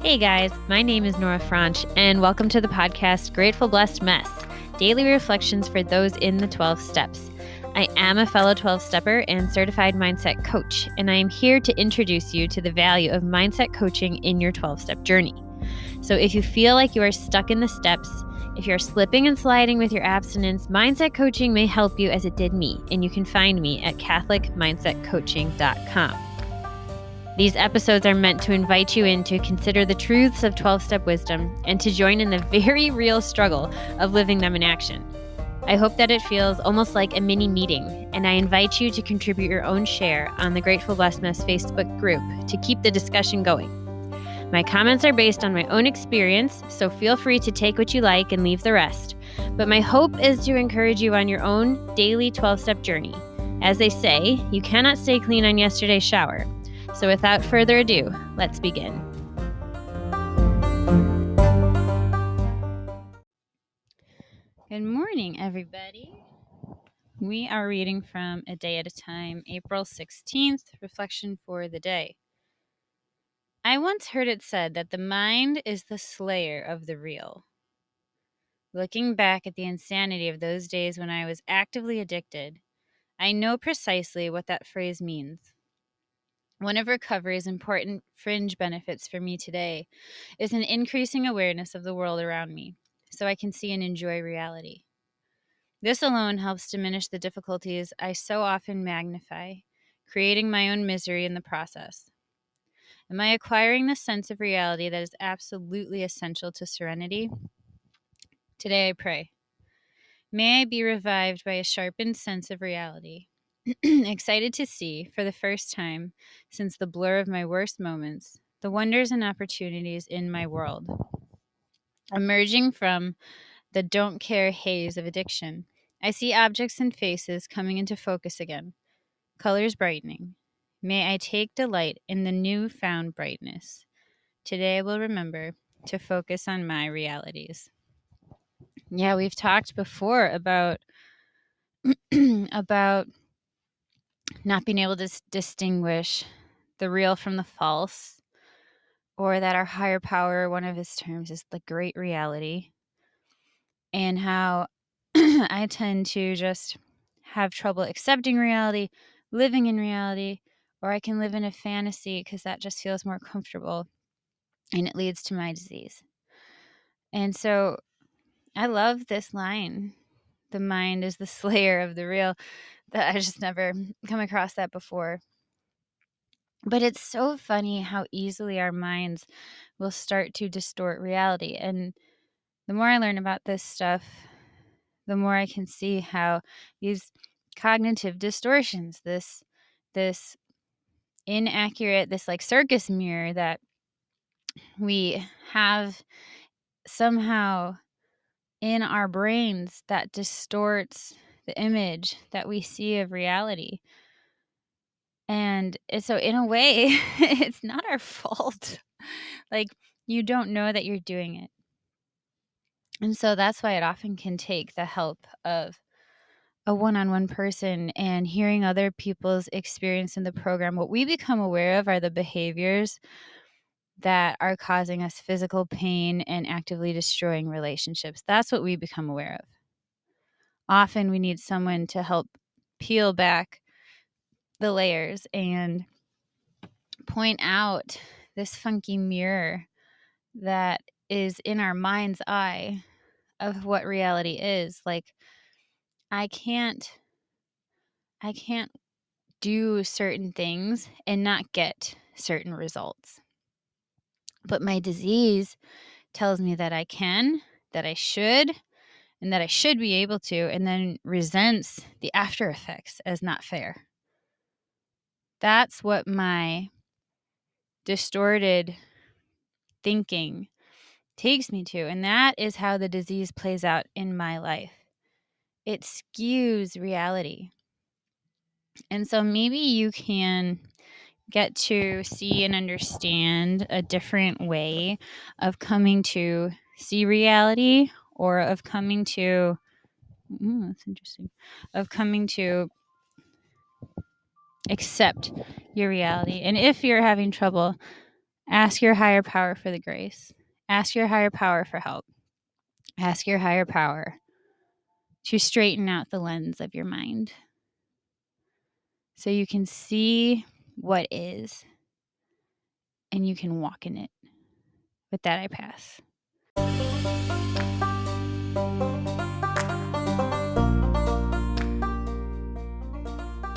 Hey guys, my name is Nora Franche, and welcome to the podcast Grateful Blessed Mess, daily reflections for those in the 12 steps. I am a fellow 12-stepper and certified mindset coach, and I am here to introduce you to the value of mindset coaching in your 12-step journey. So if you feel like you are stuck in the steps, if you're slipping and sliding with your abstinence, mindset coaching may help you as it did me, and you can find me at catholicmindsetcoaching.com. These episodes are meant to invite you in to consider the truths of 12-step wisdom and to join in the very real struggle of living them in action. I hope that it feels almost like a mini meeting, and I invite you to contribute your own share on the Grateful Blessedness Facebook group to keep the discussion going. My comments are based on my own experience, so feel free to take what you like and leave the rest. But my hope is to encourage you on your own daily 12-step journey. As they say, you cannot stay clean on yesterday's shower. So without further ado, let's begin. Good morning, everybody. We are reading from A Day at a Time, April 16th, Reflection for the Day. I once heard it said that the mind is the slayer of the real. Looking back at the insanity of those days when I was actively addicted, I know precisely what that phrase means. One of recovery's important fringe benefits for me today is an increasing awareness of the world around me, so I can see and enjoy reality. This alone helps diminish the difficulties I so often magnify, creating my own misery in the process. Am I acquiring the sense of reality that is absolutely essential to serenity? Today I pray. May I be revived by a sharpened sense of reality. Excited to see, for the first time since the blur of my worst moments, the wonders and opportunities in my world. Emerging from the don't care haze of addiction, I see objects and faces coming into focus again, colors brightening. May I take delight in the newfound brightness. Today I will remember to focus on my realities. Yeah, we've talked before about not being able to distinguish the real from the false, or that our higher power, one of his terms, is the great reality, and how I tend to just have trouble accepting reality, living in reality, or I can live in a fantasy because that just feels more comfortable, and it leads to my disease. And so I love this line, the mind is the slayer of the real, that I just never come across that before. But it's so funny how easily our minds will start to distort reality. And the more I learn about this stuff, the more I can see how these cognitive distortions, this inaccurate, this like circus mirror that we have somehow in our brains that distorts the image that we see of reality. And so in a way, it's not our fault. Like, you don't know that you're doing it. And so that's why it often can take the help of a one-on-one person and hearing other people's experience in the program. What we become aware of are the behaviors that are causing us physical pain and actively destroying relationships. That's what we become aware of. Often we need someone to help peel back the layers and point out this funky mirror that is in our mind's eye of what reality is. Like, I can't do certain things and not get certain results. But my disease tells me that I can, that I should, and that I should be able to, and then resents the after effects as not fair. That's what my distorted thinking takes me to, and that is how the disease plays out in my life. It skews reality. And so maybe you can get to see and understand a different way of coming to see reality, or of coming to, that's interesting, of coming to accept your reality. And if you're having trouble Ask your higher power for the grace. Ask your higher power for help. Ask your higher power to straighten out the lens of your mind so you can see what is and you can walk in it. With that, I pass.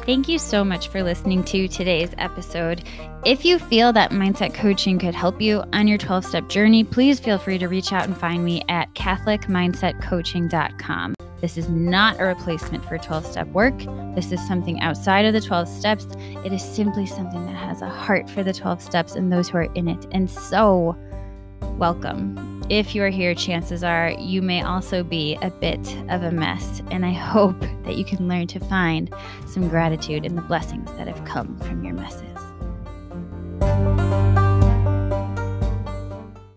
Thank you so much for listening to today's episode. If you feel that mindset coaching could help you on your 12-step journey, please feel free to reach out and find me at catholicmindsetcoaching.com. This is not a replacement for 12-step work. This is something outside of the 12 steps. It is simply something that has a heart for the 12 steps and those who are in it. And so, welcome. If you are here, chances are you may also be a bit of a mess, and I hope that you can learn to find some gratitude in the blessings that have come from your messes.